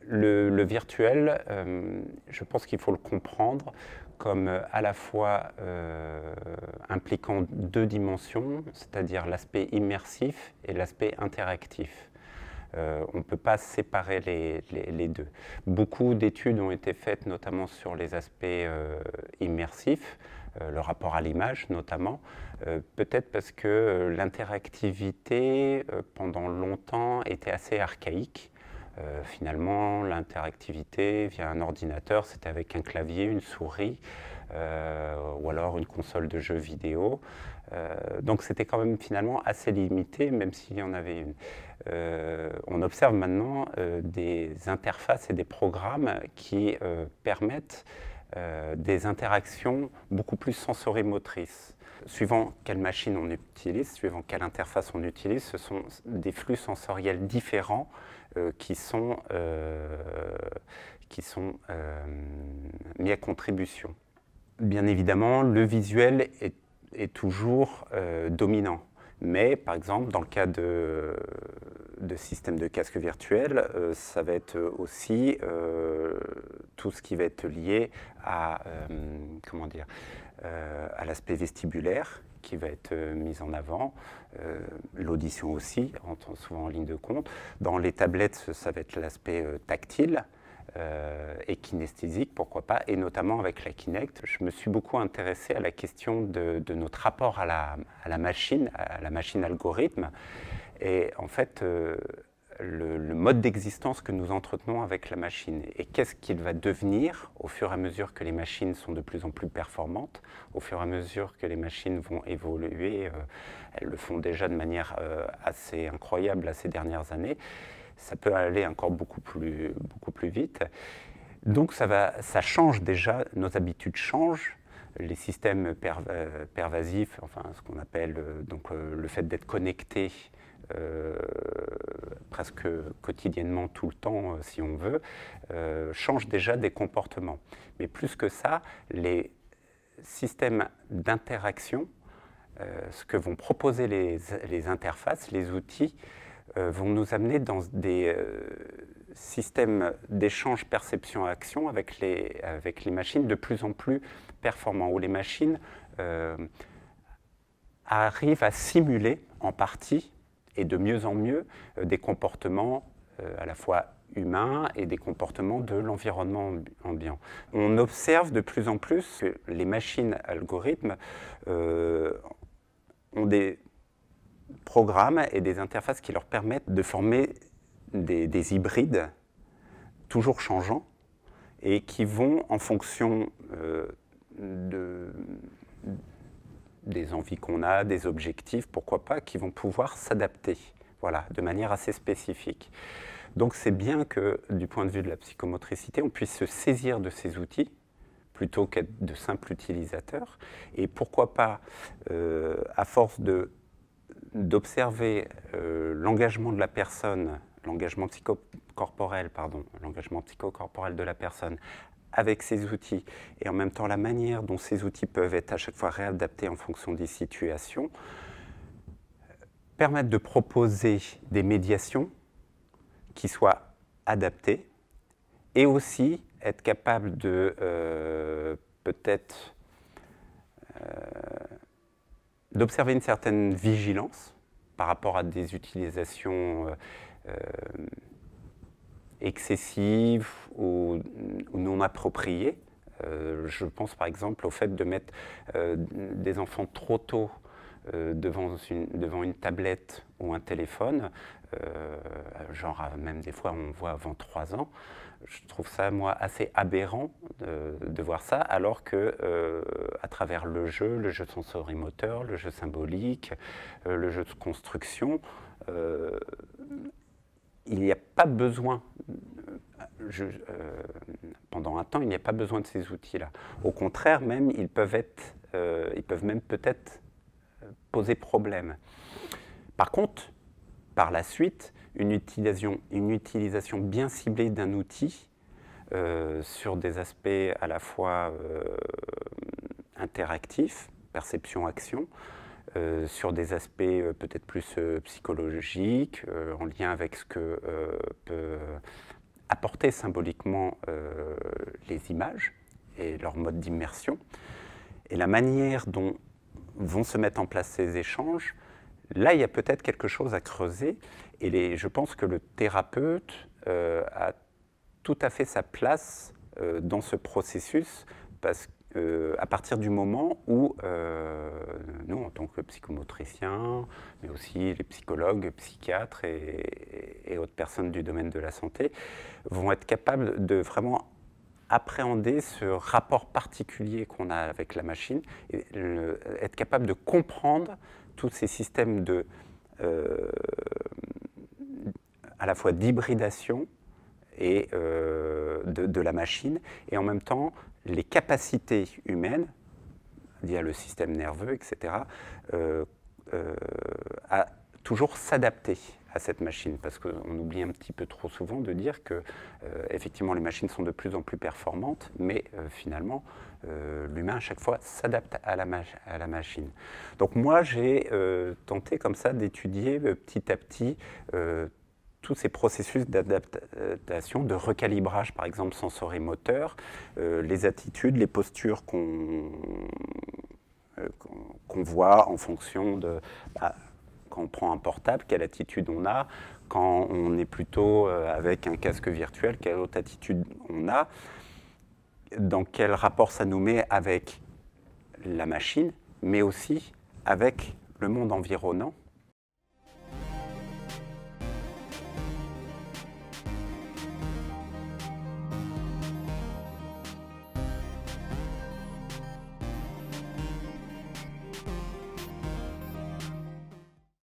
Le virtuel, je pense qu'il faut le comprendre comme à la fois impliquant deux dimensions, c'est-à-dire l'aspect immersif et l'aspect interactif. On ne peut pas séparer les deux. Beaucoup d'études ont été faites notamment sur les aspects immersifs, le rapport à l'image notamment, peut-être parce que l'interactivité pendant longtemps était assez archaïque. Finalement, l'interactivité via un ordinateur, c'était avec un clavier, une souris, ou alors une console de jeux vidéo. Donc c'était quand même finalement assez limité, même s'il y en avait une. On observe maintenant des interfaces et des programmes qui permettent des interactions beaucoup plus sensorimotrices. Suivant quelle machine on utilise, suivant quelle interface on utilise, ce sont des flux sensoriels différents qui sont mis à contribution. Bien évidemment, le visuel est toujours dominant. Mais par exemple, dans le cas de systèmes de casque virtuel, ça va être aussi tout ce qui va être lié à, à l'aspect vestibulaire qui va être mis en avant, l'audition aussi, entre souvent en ligne de compte. Dans les tablettes, ça va être l'aspect tactile, et kinesthésique, pourquoi pas, et notamment avec la Kinect. Je me suis beaucoup intéressé à la question de notre rapport à la machine algorithme, et en fait, le mode d'existence que nous entretenons avec la machine, et qu'est-ce qu'il va devenir au fur et à mesure que les machines sont de plus en plus performantes, au fur et à mesure que les machines vont évoluer, elles le font déjà de manière assez incroyable ces dernières années. Ça peut aller encore beaucoup plus vite. Donc ça change déjà, nos habitudes changent, les systèmes pervasifs, enfin ce qu'on appelle le fait d'être connecté presque quotidiennement tout le temps, si on veut, change déjà des comportements. Mais plus que ça, les systèmes d'interaction, ce que vont proposer les interfaces, les outils, vont nous amener dans des systèmes d'échange perception-action avec les machines de plus en plus performants, où les machines arrivent à simuler en partie et de mieux en mieux des comportements à la fois humains et des comportements de l'environnement ambiant. On observe de plus en plus que les machines algorithmes ont des programmes et des interfaces qui leur permettent de former des hybrides toujours changeants et qui vont, en fonction des envies qu'on a, des objectifs, pourquoi pas, qui vont pouvoir s'adapter, voilà, de manière assez spécifique. Donc c'est bien que, du point de vue de la psychomotricité, on puisse se saisir de ces outils plutôt qu'être de simples utilisateurs. Et pourquoi pas, à force d'observer l'engagement de la personne, l'engagement psychocorporel de la personne avec ces outils, et en même temps la manière dont ces outils peuvent être à chaque fois réadaptés en fonction des situations, permettre de proposer des médiations qui soient adaptées, et aussi être capable de peut-être d'observer une certaine vigilance par rapport à des utilisations excessives ou non appropriées. Je pense par exemple au fait de mettre des enfants trop tôt devant une tablette ou un téléphone, genre même des fois on voit avant 3 ans. Je trouve ça, moi, assez aberrant de voir ça, alors que à travers le jeu sensorimoteur, le jeu symbolique, le jeu de construction, il n'y a pas besoin, pendant un temps, il n'y a pas besoin de ces outils-là. Au contraire, même, ils peuvent même peut-être poser problème. Par contre, par la suite, une utilisation bien ciblée d'un outil sur des aspects à la fois interactifs, perception-action, sur des aspects peut-être plus psychologiques, en lien avec ce que peut apporter symboliquement les images et leur mode d'immersion. Et la manière dont vont se mettre en place ces échanges, là, il y a peut-être quelque chose à creuser. Et je pense que le thérapeute a tout à fait sa place dans ce processus, parce à partir du moment où nous, en tant que psychomotriciens, mais aussi les psychologues, psychiatres et autres personnes du domaine de la santé, vont être capables de vraiment appréhender ce rapport particulier qu'on a avec la machine, et être capable de comprendre tous ces systèmes à la fois d'hybridation et de la machine, et en même temps les capacités humaines via le système nerveux, etc., à toujours s'adapter à cette machine, parce qu'on oublie un petit peu trop souvent de dire que effectivement les machines sont de plus en plus performantes, mais finalement l'humain à chaque fois s'adapte à la machine. Donc moi j'ai tenté comme ça d'étudier petit à petit tous ces processus d'adaptation, de recalibrage, par exemple sensorimoteur, les attitudes, les postures qu'on voit en fonction de quand on prend un portable, quelle attitude on a, quand on est plutôt avec un casque virtuel, quelle autre attitude on a, dans quel rapport ça nous met avec la machine, mais aussi avec le monde environnant.